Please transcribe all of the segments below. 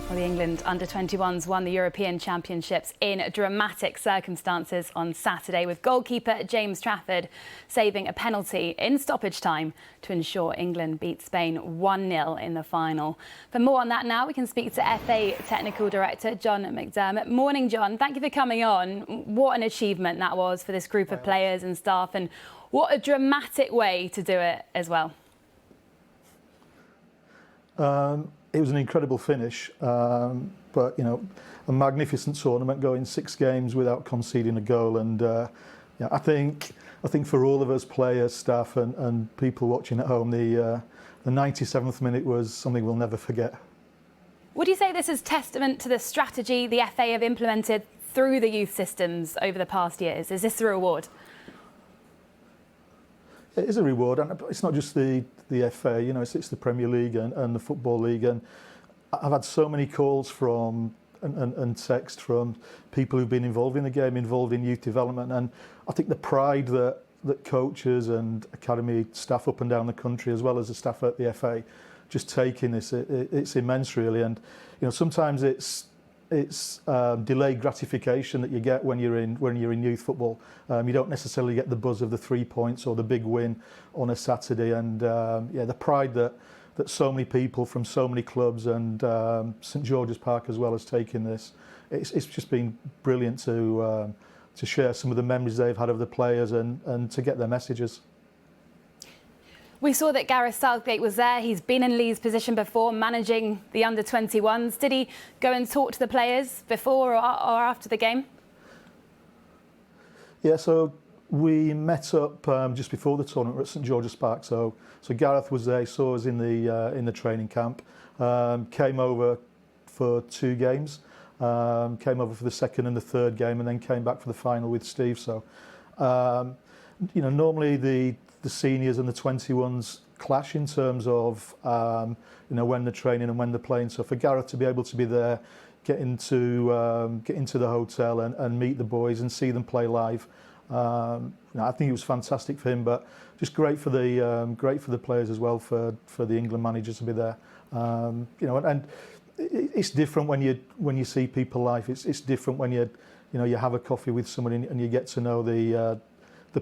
Well, the England Under-21s won the European Championships in dramatic circumstances on Saturday, with goalkeeper James Trafford saving a penalty in stoppage time to ensure England beat Spain 1-0 in the final. For more on that now, we can speak to FA Technical Director John McDermott. Morning, John. Thank you for coming on. What an achievement that was for this group of players and staff, and what a dramatic way to do it as well. It was an incredible finish, but a magnificent tournament, going 6 games without conceding a goal, and I think for all of us players, staff, and people watching at home, the 97th minute was something we'll never forget. Would you say this is testament to the strategy the FA have implemented through the youth systems over the past years? Is this the reward? It is a reward, and it's not just the FA. It's the Premier League and the Football League, and I've had so many calls from and text from people who've been involved in the game, involved in youth development, and I think the pride that coaches and academy staff up and down the country, as well as the staff at the FA, just taking this, it's immense, really. And sometimes it's delayed gratification that you get when you're in youth football. You don't necessarily get the buzz of the 3 points or the big win on a Saturday, and the pride that so many people from so many clubs and St George's Park as well has taken this. It's just been brilliant to share some of the memories they've had of the players and to get their messages. We saw that Gareth Southgate was there. He's been in Lee's position before, managing the Under-21s. Did he go and talk to the players before or after the game? Yeah, so we met up just before the tournament at St George's Park. So Gareth was there. He saw us in the training camp. Came over for 2 games. Came over for the second and the third game, and then came back for the final with Steve. So normally the seniors and the 21s clash in terms of when they're training and when they're playing. So for Gareth to be able to be there, get into the hotel and meet the boys and see them play live, I think it was fantastic for him. But just great for the players as well, for the England managers to be there. And it's different when you see people live. It's different when you have a coffee with someone and you get to know the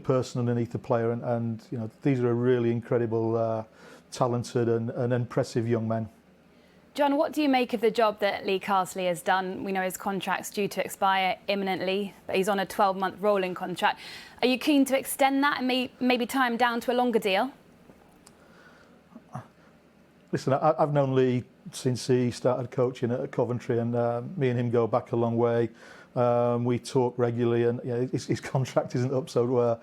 person underneath the player, and these are a really incredible, talented and impressive young men. John, what do you make of the job that Lee Carsley has done? We know his contract's due to expire imminently, but he's on a 12-month rolling contract. Are you keen to extend that and maybe tie him down to a longer deal? Listen, I've known Lee since he started coaching at Coventry, and me and him go back a long way. We talk regularly, and his contract isn't up, so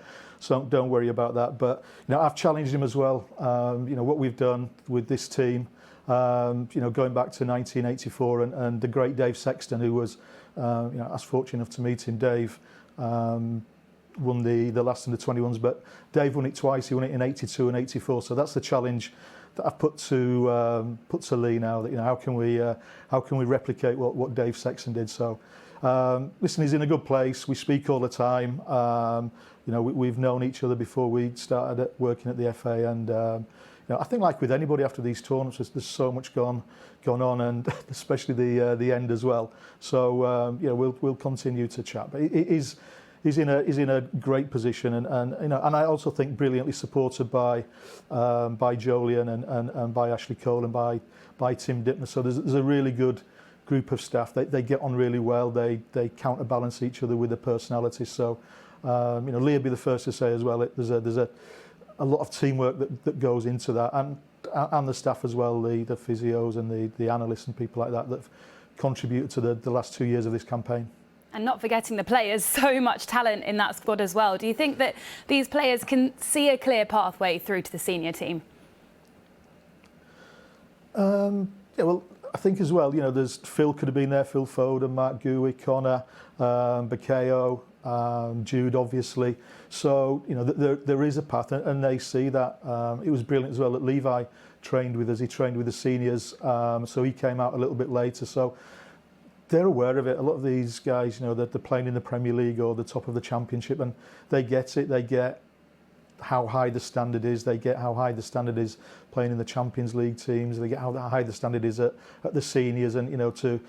don't worry about that. But I've challenged him as well. What we've done with this team, going back to 1984, and the great Dave Sexton, who was, I was fortunate enough to meet him. Dave won the last Under-21s, but Dave won it twice. He won it in '82 and '84. So that's the challenge that I've put to Lee now. That how can we replicate what Dave Sexton did? So. Listen, he's in a good place. We speak all the time. We've known each other before we started working at the FA, and I think, like with anybody after these tournaments, there's so much gone on, and especially the end as well. So we'll continue to chat. But he's in a great position, and I also think brilliantly supported by Jolyon and by Ashley Cole and by Tim Dipner. So there's a really good group of staff. They get on really well. They counterbalance each other with their personalities. So Lee would be the first to say as well. There's a lot of teamwork that goes into that, and the staff as well, the physios and the analysts and people like that have contributed to the last 2 years of this campaign. And not forgetting the players, so much talent in that squad as well. Do you think that these players can see a clear pathway through to the senior team? Well, I think as well, there's Phil could have been there, Phil Foden, Mark Gouy, Connor, Bakayoko, Jude, obviously. So, there is a path, and they see that. It was brilliant as well that Levi trained with us. He trained with the seniors, so he came out a little bit later. So they're aware of it. A lot of these guys, they're playing in the Premier League or the top of the Championship, and they get it. They get how high the standard is. They get how high the standard is playing in the Champions League teams. They get how high the standard is at the seniors, and to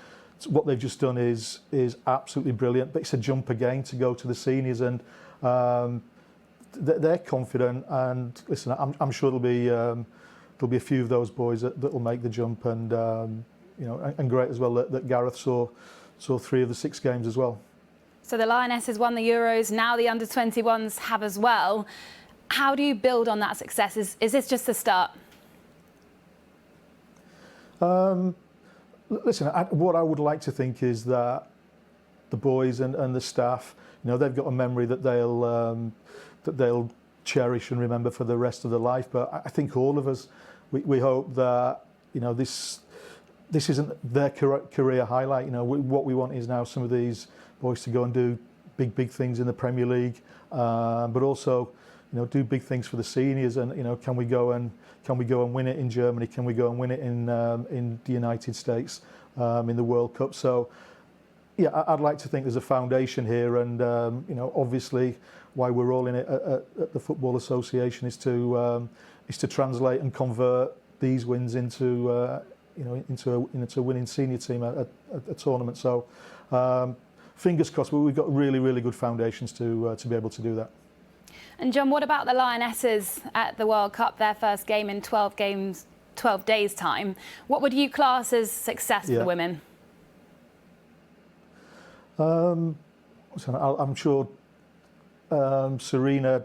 what they've just done is absolutely brilliant. But it's a jump again to go to the seniors, and they're confident. And listen, I'm sure there'll be a few of those boys that will make the jump, and and great as well that Gareth saw 3 of the 6 games as well. So the Lionesses won the Euros, now the Under-21s have as well. How do you build on that success? Is this just the start? Listen, what I would like to think is that the boys and the staff, they've got a memory that they'll cherish and remember for the rest of their life. But I think all of us, we hope that this isn't their career highlight. What we want is now some of these boys to go and do big things in the Premier League, but also do big things for the seniors. And can we go and win it in Germany? Can we go and win it in the United States in the World Cup? So yeah, I'd like to think there's a foundation here, and obviously why we're all in it at the Football Association is to translate and convert these wins into a winning senior team at a tournament. So fingers crossed. But we've got really good foundations to be able to do that. And John, what about the Lionesses at the World Cup? Their first game in 12 days' time. What would you class as success for the women? So I'm sure Serena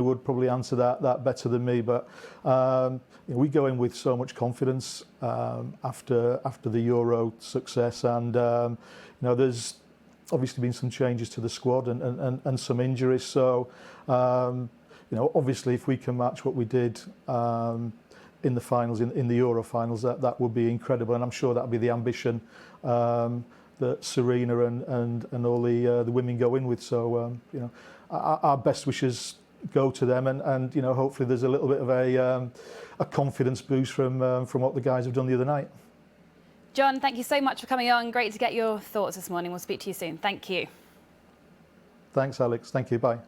would probably answer that better than me, but we go in with so much confidence after the Euro success, and there's obviously been some changes to the squad and some injuries. So obviously if we can match what we did in the finals, in the Euro finals, that would be incredible, and I'm sure that would be the ambition that Serena and all the women go in with. So our best wishes go to them, and hopefully there's a little bit of a confidence boost from what the guys have done the other night. John, thank you so much for coming on. Great to get your thoughts this morning. We'll speak to you soon. Thank you. Thanks, Alex. Thank you. Bye.